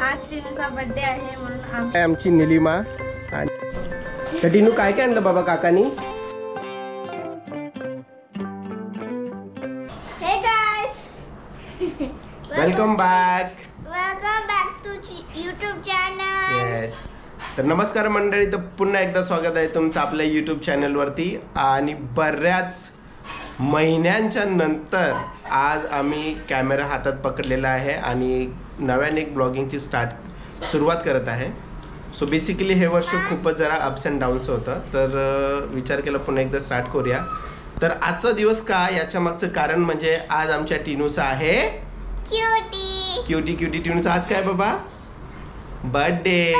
आज टिनूचा बर्थडे आहे म्हणून आम्ही आमची निलिमा आणि टिनू काय काय आणलं बाबा काकानी? Hey guys welcome back to YouTube channel. Yes. तर नमस्कार मंडळी, तर पुन्हा एकदा स्वागत आहे तुमचं आपल्या YouTube चॅनलवरती. आणि बऱ्याच महिन्यांच्या नंतर आज आम्ही कॅमेरा हातात पकडलेला आहे आणि नव्याने एक ब्लॉगिंगची सुरुवात करत आहे. सो बेसिकली हे वर्ष खूपच जरा अप्स अँड डाऊन्स होतं, तर विचार केला पुन्हा एकदा स्टार्ट करूया. तर आजचा दिवस का, याच्या मागचं कारण म्हणजे आज आमच्या टिनूचा आहे क्यूटी टिनूचा आज काय बाबा बर्थडे.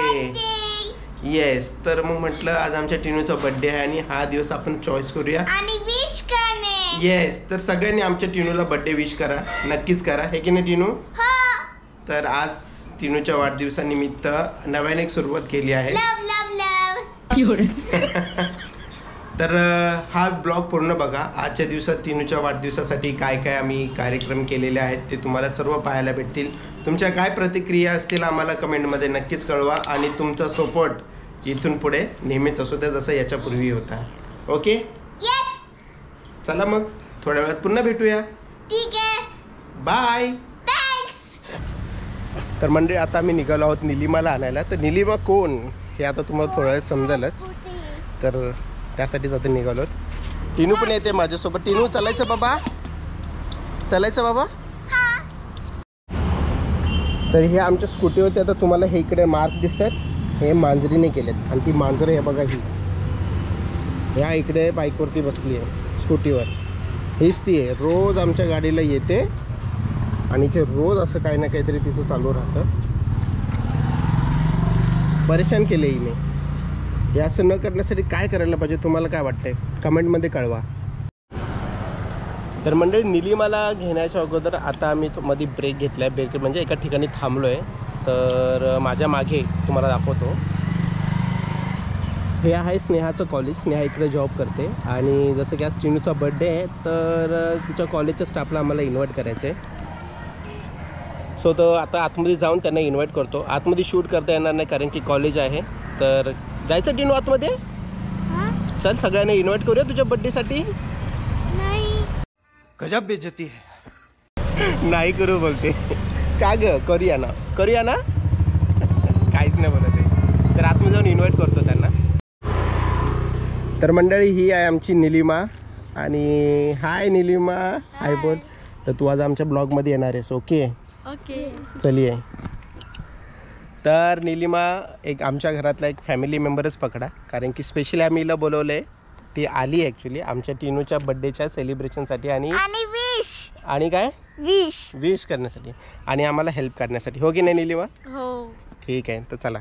येस. तर मग म्हटलं आज आमच्या टिनूचा बर्थडे आहे आणि हा दिवस आपण चॉईस करूया आणि विश करणे. येस. तर सगळ्यांनी आमच्या टिनूला बर्थडे विश करा, नक्कीच करा, हे की नाही टिनू? तर आज टिनूच्या वाढदिवसानिमित्त नव्याने एक सुरुवात केली आहे. तर हा ब्लॉग पूर्ण बघा. आजच्या दिवसात टिनूच्या वाढदिवसासाठी काय काय आम्ही कार्यक्रम केलेले आहेत ते तुम्हाला सर्व पाहायला भेटतील. तुमच्या काय प्रतिक्रिया असतील आम्हाला कमेंटमध्ये नक्कीच कळवा आणि तुमचा सपोर्ट इथून पुढे नेहमीच असू द्या, जसं याच्यापूर्वी होता. ओके. चला मग थोड्या वेळात पुन्हा भेटूया. ठीक आहे. बाय. तर मंडळी आता आम्ही निघालो आहोत निलिमाला आणायला. तर निलिमा कोण हे आता तुम्हाला थोड्या वेळ समजेलच, तर त्यासाठीच आता निघालो. टिनू पण येते माझ्यासोबत. टिनू चालायचं बाबा, चालायचं बाबा. तर हे आमच्या स्कूटी होते. आता तुम्हाला हे इकडे मार्क दिसतात, हे मांजरीने केलेत आणि ती मांजर हे बघा, ही ह्या इकडे बाईकवरती बसली आहे स्कूटीवर. हीच ती आहे, रोज आमच्या गाडीला येते आणि इथे रोज असं काही ना काहीतरी तिचं चालू राहतं. परेशान केले हिने. हे असं न करण्यासाठी काय करायला पाहिजे, तुम्हाला काय वाटतंय कमेंटमध्ये कळवा. तर मंडळी निलिमाला घेण्याच्या अगोदर आता आम्ही मध्ये ब्रेक घेतला आहे. ब्रेक म्हणजे एका ठिकाणी थांबलो आहे. तर माझ्या मागे तुम्हाला दाखवतो, हे आहे स्नेहाचं कॉलेज. स्नेहा इकडे जॉब करते आणि जसं की आज टिनूचा बर्थडे आहे तर तिच्या कॉलेजच्या स्टाफला आम्हाला इन्व्हाइट करायचं आहे. सो तर आता आतमध्ये जाऊन त्यांना इन्व्हाइट करतो. आतमध्ये शूट करता येणार नाही कारण की कॉलेज आहे. तर जायचं टिनू आतमध्ये? चल सगळ्यांना इन्व्हाइट करूया तुझ्या बर्थडेसाठी. गजब बेइज्जती है. नाही करू बोलते. का ग, करूया ना काहीच नाही बोलत आहे. तर आतमध्ये जाऊन इन्व्हाइट करतो त्यांना. तर मंडळी ही आहे आमची निलिमा. आणि हाय निलिमा, हाय बोल. तर तू आज आमच्या ब्लॉगमध्ये येणार आहेस. ओके चलिये. तर निलिमा एक आमच्या घरातला एक फॅमिली मेंबरच पकडा, कारण की स्पेशली आम्ही हिला बोलवलं आहे. ती आली ॲक्च्युली आमच्या टिनूच्या बड्डेच्या सेलिब्रेशनसाठी आणि काय विश करण्यासाठी आणि आम्हाला हेल्प करण्यासाठी. हो की नाही निलिमा? हो. ठीक आहे. तर चला.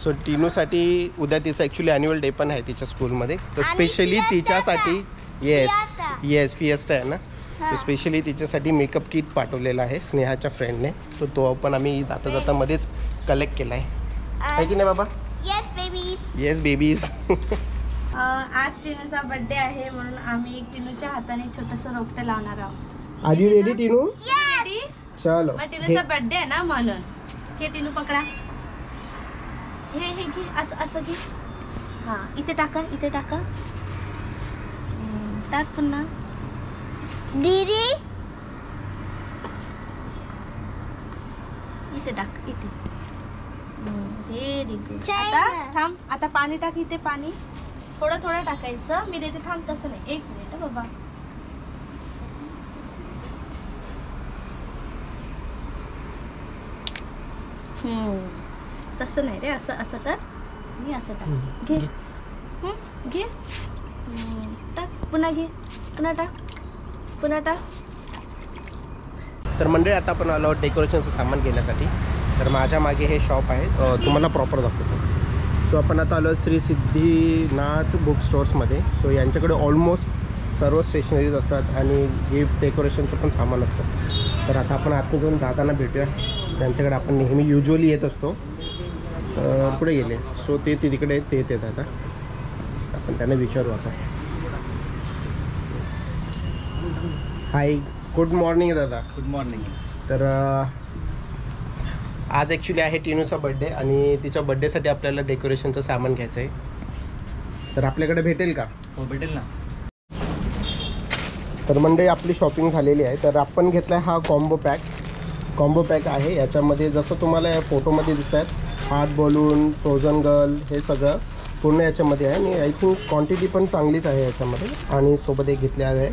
सो टिनूसाठी उद्या तिचं ॲक्च्युली ॲन्युअल डे पण आहे तिच्या स्कूलमध्ये. तर स्पेशली तिच्यासाठी येस फिएस्टा आहे ना, तर स्पेशली तिच्यासाठी मेकअप किट पाठवलेला आहे स्नेहाच्या फ्रेंडने. तर तो पण आम्ही जाता जाता मध्येच कलेक्ट केला आहे की नाही बाबा? Yes babies. आज टिनूचा बर्थडे आहे म्हणून आम्ही टिनूच्या हाताने छोटंसं रोपटं लावणार आहोत. Are you ready Tinu? चलो. टिनूचा बर्थडे आहे ना म्हणून. हे टिनू पकडा. हे घे, असं घे. हां इथे टाका टाक पुन्हा. दीदी इथे टाक, इथे. Very good. आता थांब, आता पाणी टाक. इथे पाणी थोडं टाकायचं. मी देते, थांब. तसं नाही, एक मिनिट बाबा. तसं नाही रे, असं कर. मी असं टाक. घे टाक. पुन्हा घे, पुन्हा टाक. तर मंडळी आता आपण आलो डेकोरेशनचं सामान घेण्यासाठी. तर माझ्या मागे हे शॉप आहे, तुम्हाला प्रॉपर दाखवतो. सो आपण आता आलो श्री सिद्धीनाथ बुक स्टोर्समध्ये. सो यांच्याकडे ऑलमोस्ट सर्व स्टेशनरीज असतात आणि गिफ्ट डेकोरेशनचं पण सामान असतं. तर आता आपण आतून जाऊन दादांना भेटूया. त्यांच्याकडे आपण नेहमी युजली येत असतो. पुढे गेले. सो ते तिकडे ते येतात. आता आपण त्यांना विचारू. आता हाय, गुड मॉर्निंग दादा. Good morning. तर आज ॲक्च्युली आहे टिनूचा बड्डे आणि तिच्या बड्डेसाठी आपल्याला डेकोरेशनचं सामान घ्यायचं आहे. तर आपल्याकडे भेटेल का? हो भेटेल ना. तर मंडळी आपली शॉपिंग झालेली आहे. तर आपण घेतला आहे हा कॉम्बो पॅक आहे. याच्यामध्ये जसं तुम्हाला या फोटोमध्ये दिसत आहेत हार्ट बलून, फ्रोझन गर्ल हे सगळं पूर्ण याच्यामध्ये आहे. आणि आय थिंक क्वांटिटी पण चांगलीच आहे याच्यामध्ये. आणि सोबत एक घेतले आहे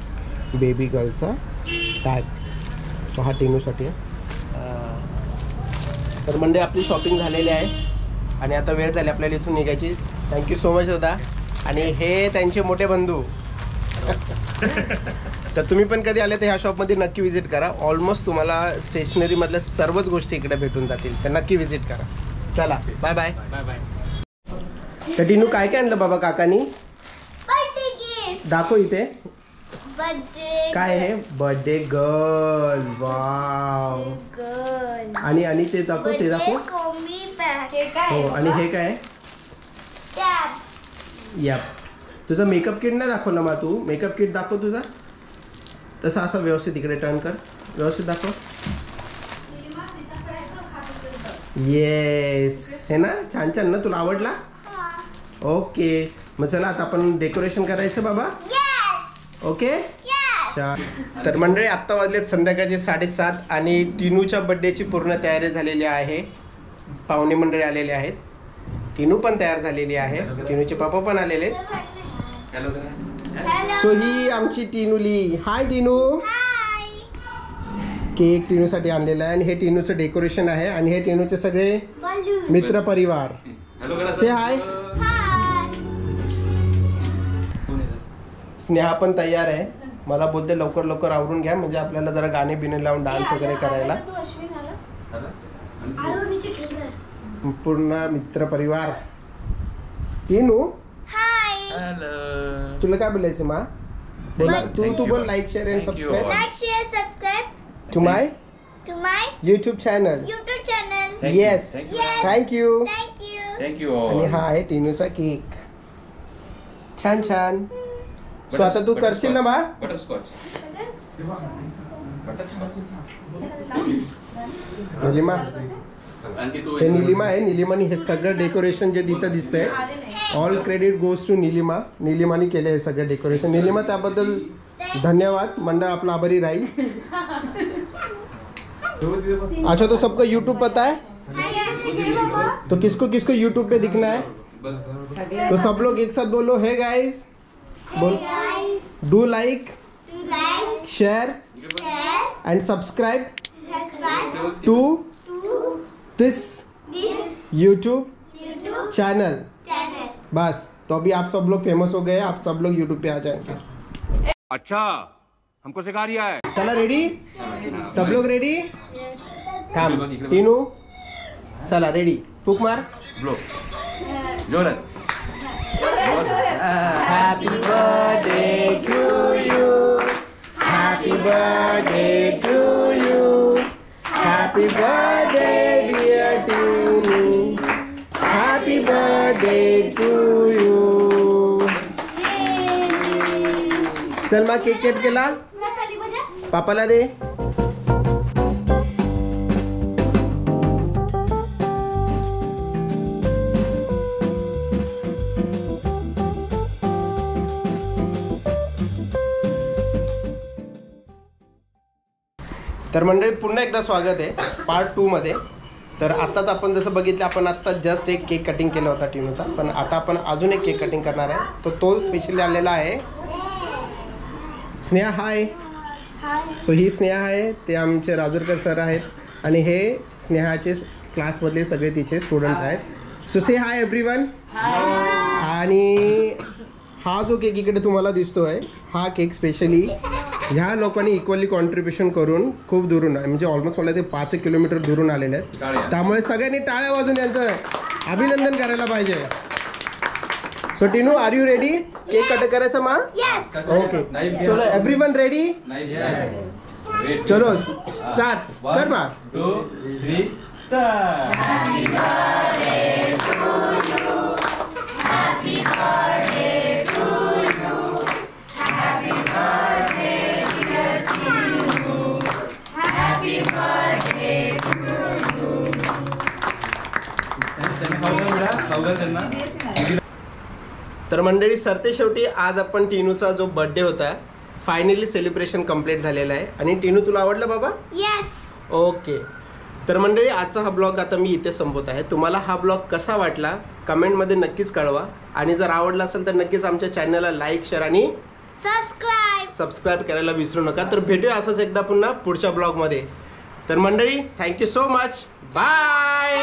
बेबी गर्लचा टॅग. सो हा टिनूसाठी आहे. तर मंडळी आपली शॉपिंग झालेली आहे आणि आता वेळ झाली आपल्याला इथून निघायची. थँक्यू सो मच दादा. आणि हे त्यांचे मोठे बंधू. तर तुम्ही पण कधी आले तर ह्या शॉपमध्ये नक्की व्हिजिट करा. ऑलमोस्ट तुम्हाला स्टेशनरीमधल्या सर्वच गोष्टी इकडे भेटून जातील. तर नक्की व्हिजिट करा. चला बाय बाय. Bye bye. तर टिनू काय काय आणलं बाबा काकानी? दाखव इथे. काय आहे? Birthday girl. वाव. आणि ते दाखव. हो. आणि हे काय? या तुझा मेकअप किट नाही दाखवला मग तू. मेकअप किट दाखव तुझा. तसा असं व्यवस्थित इकडे टर्न कर. व्यवस्थित दाखव. येस. हे ना छान छान ना. तुला आवडला? ओके. मग चला आता आपण डेकोरेशन करायचं बाबा. ओके. तर मंडळी आत्ता वाजलेत संध्याकाळचे 7:30 आणि टिनूच्या बड्डेची पूर्ण तयारी झालेली आहे. पाहुणे मंडळी आलेले आहेत. टिनू पण तयार झालेली आहे. टिनूचे पप्पा पण आलेले आहेत. सो ही आमची टिनूली. हाय टिनू. केक टिनूसाठी आणलेला आहे आणि हे टिनूचं डेकोरेशन आहे. आणि हे टिनूचे सगळे मित्र परिवार. से हाय. स्नेहा पण तयार आहे. मला बोलते लवकर लवकर आवरून घ्या म्हणजे आपल्याला जरा गाणे बिणे लावून डान्स वगैरे करायला. पूर्ण मित्र परिवार. टिनू तुला काय बोलायचं मा? बोला तू बोल. Like share and subscribe to my YouTube channel. Yes. Thank you. आणि हा आहे टिनूचा केक. छान छान. सो आता तू करशील ना बा? निलिमा. हे निलिमा आहे. निलिमानी हे सगळं डेकोरेशन जे तिथं दिसतंय all credit goes to Nilima. निलिमानी केले हे सगळं डेकोरेशन. निलिमा त्याबद्दल धन्यवाद. मंडळ आपला आभारी राहील. अच्छा तो सबको YouTube पता है? तो किसको किसको YouTube पे दिखना है? तो सब लोग एक साथ बोलो हे गाइस. बोल. Do like share and subscribe to this YouTube channel. बस तो अभी आप सब लोग फेमस हो गए. आप सब लोग YouTube पे आ जाएंगे. अच्छा हमको सिखा रिया है. चला रेडी. सब लोग रेडी. काम टिनू चला रेडी. फूक मार. ब्लो जोरात. Happy birthday to you. Happy birthday to you. Happy birthday dear Tinu. Happy birthday to you. चल मग केक कट केला. पापाला दे. तर मंडळी पुन्हा एकदा स्वागत आहे पार्ट 2 मध्ये. तर आत्ताच आपण जसं बघितलं आपण आत्ता जस्ट एक केक कटिंग केला होता टिनूचा. पण आता आपण अजून एक केक कटिंग करणार आहे. तो स्पेशली आलेला आहे. स्नेहा हाय. सो ही स्नेहा आहे. ते आमचे राजूरकर सर आहेत आणि हे स्नेहाचे क्लासमधले सगळे तिचे स्टुडंट्स आहेत. सो से हाय एव्हरीवन. आणि हा जो केक इकडे तुम्हाला दिसतोय हा केक स्पेशली ह्या लोकांनी इक्वली कॉन्ट्रीब्युशन करून खूप दुरून म्हणजे ऑलमोस्ट मला ते 5 किलोमीटर दुरून आलेले आहेत. त्यामुळे सगळ्यांनी टाळ्या वाजून यांचं अभिनंदन करायला पाहिजे. So Tinu are you ready? Cake cut करायचं मा? ओके चलो एव्हरीवन रेडी. चलो स्टार्ट कर बा. 2, 3 स्टार्ट. तर मंडळी सरते शेवटी आज आपण टिनूचा जो बर्थडे होता फायनली सेलिब्रेशन कंप्लीट झालेला आहे. आणि टिनू तुला आवडलं बाबा? येस. ओके. तर मंडळी आजचा हा ब्लॉग आता मी इथे संपवत आहे. तुम्हाला हा ब्लॉग कसा वाटला कमेंटमध्ये नक्कीच कळवा. आणि जर आवडला असेल तर नक्कीच आमच्या चॅनलला लाईक शेअर आणि सबस्क्राईब करायला विसरू नका. तर भेटूया असंच एकदा पुन्हा पुढच्या ब्लॉगमध्ये. तर मंडळी थँक्यू सो मच. बाय.